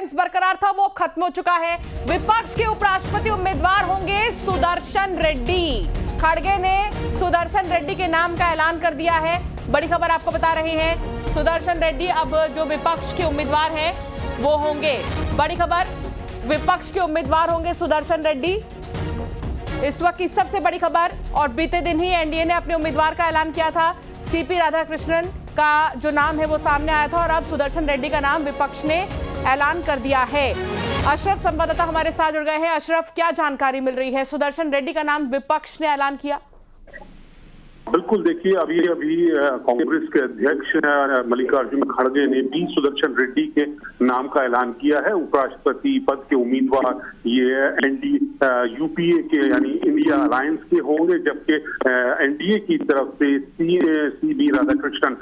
Suspense बरकरार था वो खत्म हो चुका है। विपक्ष के उपराष्ट्रपति उम्मीदवार होंगे सुदर्शन रेड्डी। खड़गे ने सुदर्शन रेड्डी के नाम का ऐलान कर दिया है। बड़ी खबर आपको बता रहे हैं, सुदर्शन रेड्डी अब जो विपक्ष के उम्मीदवार हैं वो होंगे। बड़ी खबर, विपक्ष के उम्मीदवार होंगे सुदर्शन रेड्डी, इस वक्त की सबसे बड़ी खबर। और बीते दिन ही एनडीए ने अपने उम्मीदवार का ऐलान किया था। सीपी राधाकृष्णन का जो नाम है वो सामने आया था और अब सुदर्शन रेड्डी का नाम विपक्ष ने ऐलान कर दिया है। अशरफ संवाददाता हमारे साथ जुड़ गए हैं। अशरफ, क्या जानकारी मिल रही है? सुदर्शन रेड्डी का नाम विपक्ष ने ऐलान किया। बिल्कुल, देखिए अभी कांग्रेस के अध्यक्ष मल्लिकार्जुन खड़गे ने भी सुदर्शन रेड्डी के नाम का ऐलान किया है। उपराष्ट्रपति पद के उम्मीदवार ये यूपीए के यानी इंडिया अलायंस के होंगे, जबकि एनडीए की तरफ से सीबी राधाकृष्णन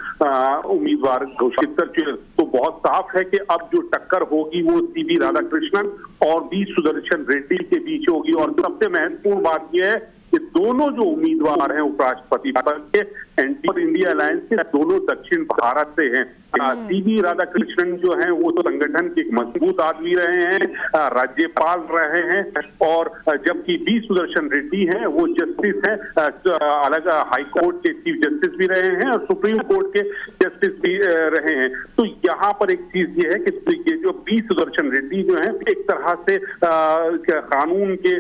उम्मीदवार घोषित कर चुके। तो बहुत साफ है कि अब जो टक्कर होगी वो सीबी राधाकृष्णन और बी सुदर्शन रेड्डी के बीच होगी। और सबसे महत्वपूर्ण बात यह है कि दोनों जो उम्मीदवार हैं उपराष्ट्रपति पद के एनडीए और इंडिया अलायंस के, दोनों दक्षिण भारत से हैं। सीबी राधाकृष्णन जो हैं वो तो संगठन के एक मजबूत आदमी रहे हैं, राज्यपाल रहे हैं, और जबकि बी सुदर्शन रेड्डी हैं वो जस्टिस हैं, अलग हाई कोर्ट के चीफ जस्टिस भी रहे हैं और सुप्रीम कोर्ट के जस्टिस भी रहे हैं। तो यहाँ पर एक चीज ये है कि ये जो बी सुदर्शन रेड्डी जो है एक तरह से कानून के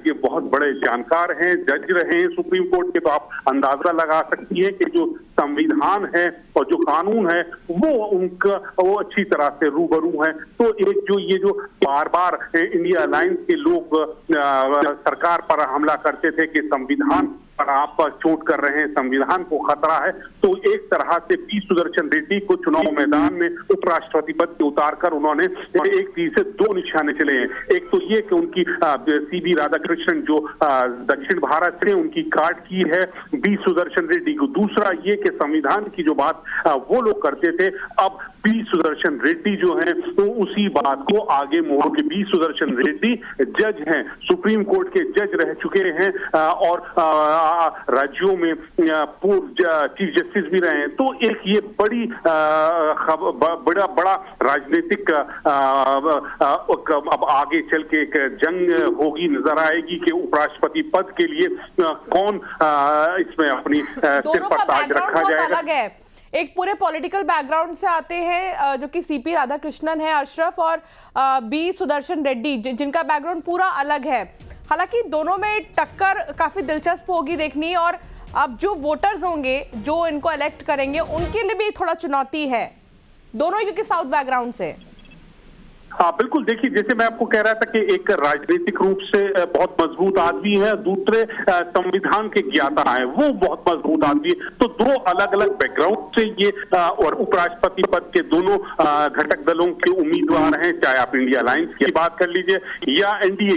ये बहुत बड़े जानकार हैं, जज रहे हैं सुप्रीम कोर्ट के। तो आप अंदाजा लगा सकती है कि जो संविधान है और जो कानून है वो अच्छी तरह से रूबरू है। तो एक जो ये जो बार बार इंडिया अलायंस के लोग सरकार पर हमला करते थे कि संविधान पर आप चोट कर रहे हैं, संविधान को खतरा है, तो एक तरह से बी सुदर्शन रेड्डी को चुनाव मैदान में उपराष्ट्रपति पद से उतारकर उन्होंने एक तीर से दो निशाने चले हैं। एक तो ये कि उनकी सीबी राधाकृष्णन जो दक्षिण भारत से उनकी काट की है बी सुदर्शन रेड्डी को। दूसरा ये कि संविधान की जो बात वो लोग करते थे, अब बी सुदर्शन रेड्डी जो है तो उसी बात को आगे मोड़ के बी सुदर्शन रेड्डी जज हैं, सुप्रीम कोर्ट के जज रह चुके हैं और राज्यों में पूर्व चीफ जस्टिस भी रहे हैं। तो एक ये बड़ा राजनीतिक अब आगे चल के एक जंग होगी, नजर आएगी कि उपराष्ट्रपति पद के लिए कौन इसमें अपनी सिर पर ताज रखा जाएगा। एक पूरे पॉलिटिकल बैकग्राउंड से आते हैं जो कि सीपी राधाकृष्णन है अशरफ, और बी सुदर्शन रेड्डी जिनका बैकग्राउंड पूरा अलग है। हालांकि दोनों में टक्कर काफी दिलचस्प होगी देखनी, और अब जो वोटर्स होंगे जो इनको इलेक्ट करेंगे उनके लिए भी थोड़ा चुनौती है, दोनों क्योंकि साउथ बैकग्राउंड से। हाँ बिल्कुल, देखिए जैसे मैं आपको कह रहा था कि एक राजनीतिक रूप से बहुत मजबूत आदमी है, दूसरे संविधान के ज्ञाता है, वो बहुत मजबूत आदमी है। तो दो अलग अलग बैकग्राउंड से ये और उपराष्ट्रपति पद के दोनों घटक दलों के उम्मीदवार हैं, चाहे आप इंडिया अलायंस की बात कर लीजिए या एनडीए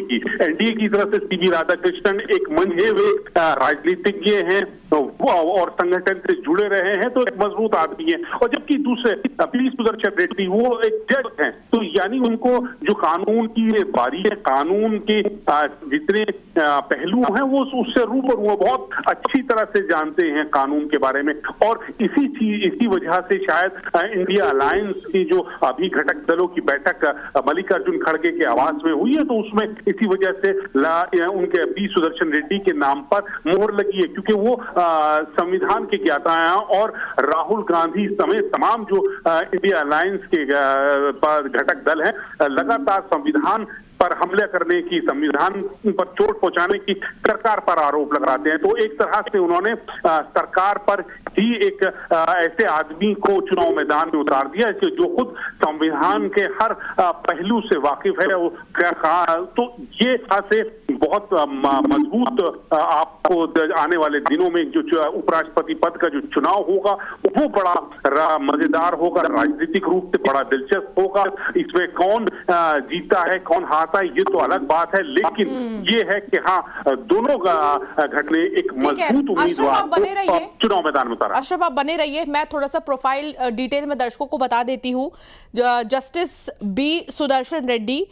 की तरफ से सीबी राधाकृष्णन एक मंझे हुए राजनीतिज्ञ हैं और संगठन से जुड़े रहे हैं, तो एक मजबूत आदमी है। और जबकि दूसरे बी सुदर्शन रेड्डी वो एक जज हैं, तो यानी उनको जो कानून की बारी है, कानून के जितने पहलू हैं वो उससे रूबरू हैं, बहुत अच्छी तरह से जानते हैं कानून के बारे में। और इसी वजह से शायद इंडिया अलायंस की जो अभी घटक दलों की बैठक मल्लिकार्जुन खड़गे के आवास में हुई है, तो उसमें इसी वजह से उनके बी सुदर्शन रेड्डी के नाम पर मोहर लगी है, क्योंकि वो संविधान के ज्ञाता हैं और राहुल गांधी समेत तमाम जो इंडिया अलायंस के घटक दल हैं लगातार संविधान पर हमले करने की, संविधान पर चोट पहुंचाने की सरकार पर आरोप लगाते हैं। तो एक तरह से उन्होंने सरकार पर ही एक ऐसे आदमी को चुनाव मैदान में उतार दिया जो खुद संविधान के हर पहलू से वाकिफ है। तो ये से बहुत मजबूत आपको आने वाले दिनों में जो उपराष्ट्रपति पद का जो चुनाव होगा वो बड़ा मजेदार होगा, राजनीतिक रूप से बड़ा दिलचस्प होगा। इसमें कौन जीता है कौन हारता है ये तो अलग बात है, लेकिन ये है कि हाँ दोनों घटने एक मजबूत उम्मीदवार चुनाव मैदान में उतारा। अशरफ आप बने रहिए, मैं थोड़ा सा प्रोफाइल डिटेल में दर्शकों को बता देती हूँ। जस्टिस बी सुदर्शन रेड्डी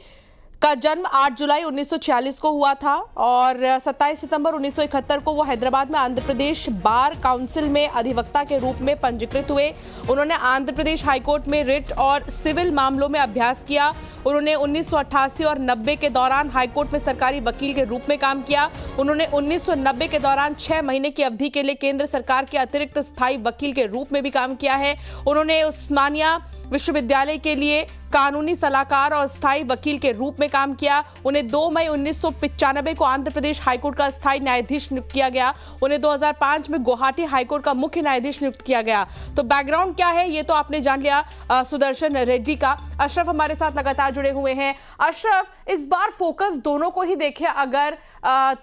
का जन्म 8 जुलाई 1946 को हुआ था और 27 सितंबर 1971 को वो हैदराबाद में आंध्र प्रदेश बार काउंसिल में अधिवक्ता के रूप में पंजीकृत हुए। उन्होंने आंध्र प्रदेश हाईकोर्ट में रिट और सिविल मामलों में अभ्यास किया। उन्होंने 1988 और 90 के दौरान हाईकोर्ट में सरकारी वकील के रूप में काम किया। उन्होंने 1990 के दौरान 6 महीने की अवधि के लिए केंद्र सरकार के अतिरिक्त स्थायी वकील के रूप में भी काम किया है। उन्होंने उस्मानिया विश्वविद्यालय के लिए कानूनी सलाहकार और स्थायी वकील के रूप में काम किया। उन्हें 2 मई 1995 को आंध्र प्रदेश हाईकोर्ट का स्थायी न्यायाधीश नियुक्त किया गया। उन्हें 2005 में गुवाहाटी हाईकोर्ट का मुख्य न्यायाधीश नियुक्त किया गया। तो बैकग्राउंड क्या है ये तो आपने जान लिया सुदर्शन रेड्डी का। अशरफ हमारे साथ लगातार जुड़े हुए हैं। अशरफ, इस बार फोकस दोनों को ही देखें अगर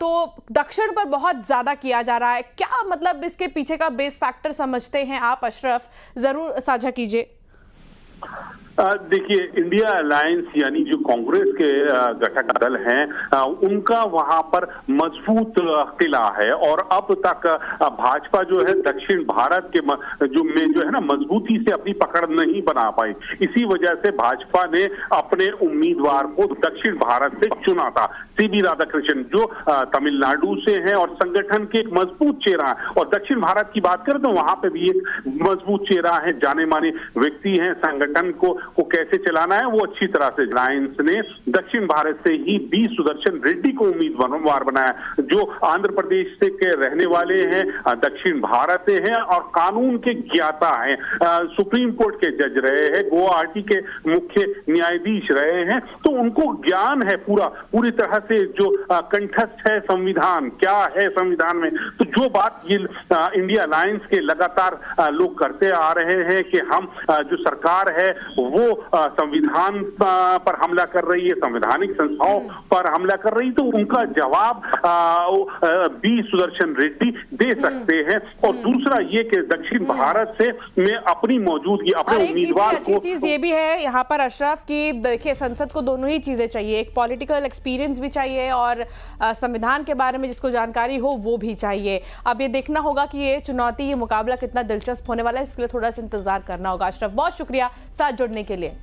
तो दक्षिण पर बहुत ज्यादा किया जा रहा है। क्या मतलब इसके पीछे का बेस फैक्टर समझते हैं आप अशरफ? जरूर साझा कीजिए। देखिए, इंडिया अलायंस यानी जो कांग्रेस के घटक दल हैं उनका वहां पर मजबूत किला है और अब तक भाजपा जो है दक्षिण भारत के जो है ना मजबूती से अपनी पकड़ नहीं बना पाई। इसी वजह से भाजपा ने अपने उम्मीदवार को दक्षिण भारत से चुना था, सीवी राधाकृष्णन, जो तमिलनाडु से हैं और संगठन के एक मजबूत चेहरा है। और दक्षिण भारत की बात करें तो वहां पे भी एक मजबूत चेहरा है, जाने माने व्यक्ति हैं। संगठन को कैसे चलाना है वो अच्छी तरह से। अलायंस ने दक्षिण भारत से ही बी सुदर्शन रेड्डी को उम्मीदवार बनाया, जो आंध्र प्रदेश से के रहने वाले हैं, दक्षिण भारत से हैं और कानून के ज्ञाता हैं। सुप्रीम कोर्ट के जज रहे हैं, गुवाहाटी के मुख्य न्यायाधीश रहे हैं, तो उनको ज्ञान है पूरी तरह से जो कंठस्थ है संविधान क्या है संविधान में। तो जो बात ये इंडिया अलायंस के लगातार लोग करते आ रहे हैं कि हम जो सरकार है वो संविधान पर हमला कर रही है, संवैधानिक संस्थाओं पर हमला कर रही है, तो उनका जवाब बी सुदर्शन रेड्डी दे सकते हैं। और दूसरा ये कि दक्षिण भारत से में अपनी मौजूदगी, अपने उम्मीदवार को। अच्छी चीज ये भी है यहाँ पर अशरफ कि देखिए संसद को दोनों ही चीजें चाहिए, एक पॉलिटिकल एक्सपीरियंस भी चाहिए और संविधान के बारे में जिसको जानकारी हो वो भी चाहिए। अब ये देखना होगा कि ये चुनौती, ये मुकाबला कितना दिलचस्प होने वाला है, इसके लिए थोड़ा सा इंतजार करना होगा। अशरफ, बहुत शुक्रिया साथ जुड़ने के लिए।